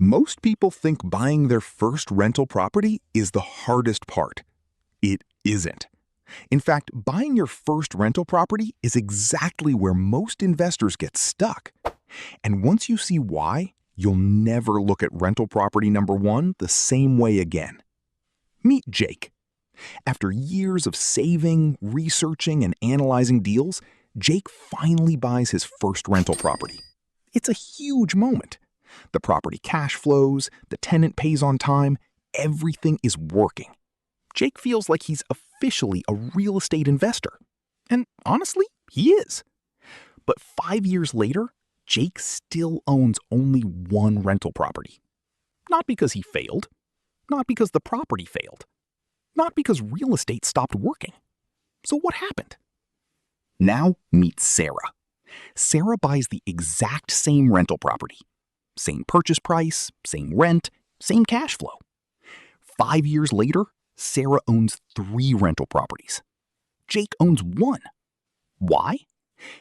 Most people think buying their first rental property is the hardest part. It isn't. In fact, buying your first rental property is exactly where most investors get stuck. And once you see why, you'll never look at rental property number one the same way again. Meet Jake. After years of saving, researching, and analyzing deals, Jake finally buys his first rental property. It's a huge moment. The property cash flows, the tenant pays on time, everything is working. Jake feels like he's officially a real estate investor. And honestly, he is. But 5 years later, Jake still owns only one rental property. Not because he failed, not because the property failed, not because real estate stopped working. So what happened? Now meet Sarah. Sarah buys the exact same rental property. Same purchase price, same rent, same cash flow. 5 years later, Sarah owns 3 rental properties. Jake owns 1. Why?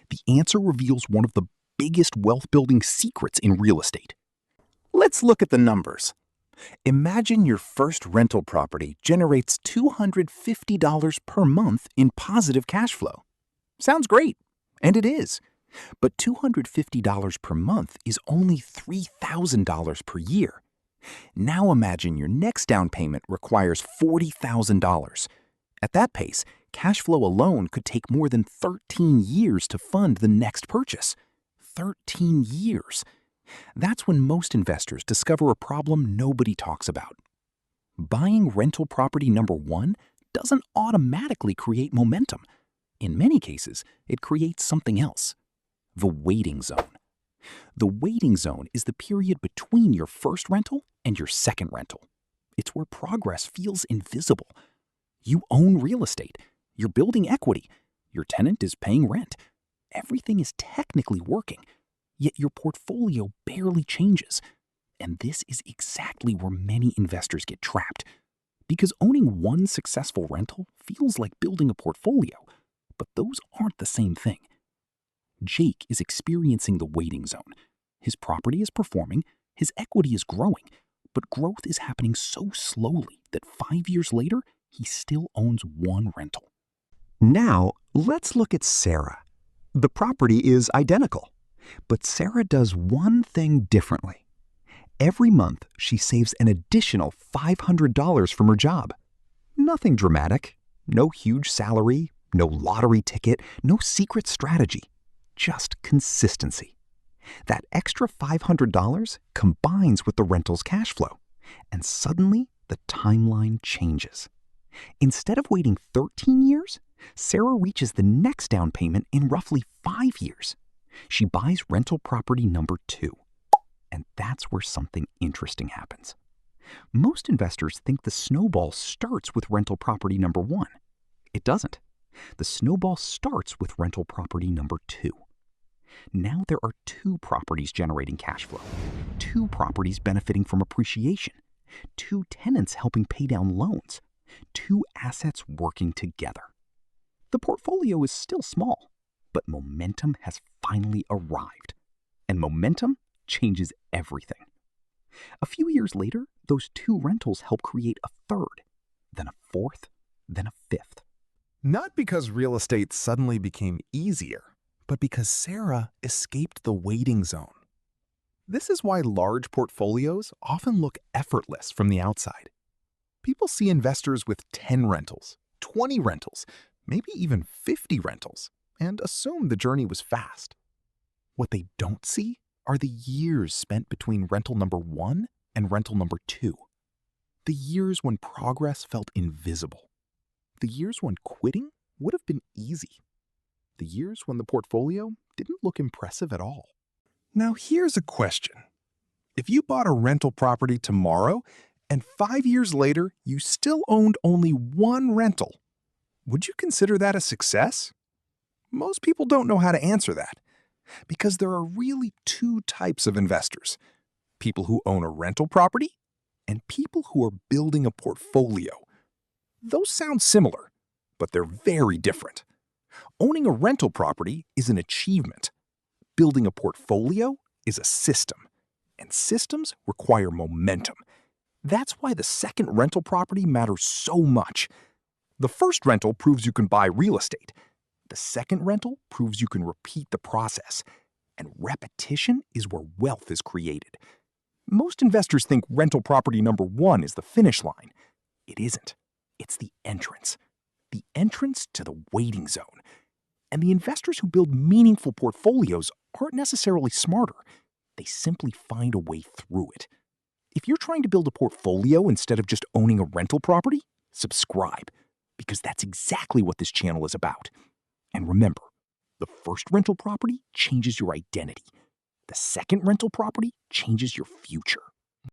The answer reveals one of the biggest wealth-building secrets in real estate. Let's look at the numbers. Imagine your first rental property generates $250 per month in positive cash flow. Sounds great, and it is. But $250 per month is only $3,000 per year. Now imagine your next down payment requires $40,000. At that pace, cash flow alone could take more than 13 years to fund the next purchase. 13 years. That's when most investors discover a problem nobody talks about. Buying rental property number 1 doesn't automatically create momentum. In many cases, it creates something else. The waiting zone. The waiting zone is the period between your first rental and your second rental. It's where progress feels invisible. You own real estate. You're building equity. Your tenant is paying rent. Everything is technically working, yet your portfolio barely changes. And this is exactly where many investors get trapped. Because owning one successful rental feels like building a portfolio, but those aren't the same thing. Jake is experiencing the waiting zone. His property is performing, his equity is growing, but growth is happening so slowly that 5 years later, he still owns 1 rental. Now, let's look at Sarah. The property is identical, but Sarah does one thing differently. Every month, she saves an additional $500 from her job. Nothing dramatic, no huge salary, no lottery ticket, no secret strategy. Just consistency. That extra $500 combines with the rental's cash flow, and suddenly the timeline changes. Instead of waiting 13 years, Sarah reaches the next down payment in roughly 5 years. She buys rental property number 2. And that's where something interesting happens. Most investors think the snowball starts with rental property number 1. It doesn't. The snowball starts with rental property number 2. Now there are 2 properties generating cash flow, 2 properties benefiting from appreciation, 2 tenants helping pay down loans, 2 assets working together. The portfolio is still small, but momentum has finally arrived. And momentum changes everything. A few years later, those 2 rentals help create a 3rd, then a 4th, then a 5th. Not because real estate suddenly became easier, but because Sarah escaped the waiting zone. This is why large portfolios often look effortless from the outside. People see investors with 10 rentals, 20 rentals, maybe even 50 rentals, and assume the journey was fast. What they don't see are the years spent between rental number 1 and rental number 2. The years when progress felt invisible. The years when quitting would have been easy. The years when the portfolio didn't look impressive at all. Now here's a question. If you bought a rental property tomorrow and 5 years later you still owned only 1 rental, would you consider that a success? Most people don't know how to answer that because there are really 2 types of investors. People who own a rental property and people who are building a portfolio. Those sound similar, but they're very different. Owning a rental property is an achievement. Building a portfolio is a system. And systems require momentum. That's why the second rental property matters so much. The first rental proves you can buy real estate. The second rental proves you can repeat the process. And repetition is where wealth is created. Most investors think rental property number one is the finish line. It isn't. It's the entrance. The entrance to the waiting zone. And the investors who build meaningful portfolios aren't necessarily smarter. They simply find a way through it. If you're trying to build a portfolio instead of just owning a rental property, subscribe, because that's exactly what this channel is about. And remember, the first rental property changes your identity. The second rental property changes your future.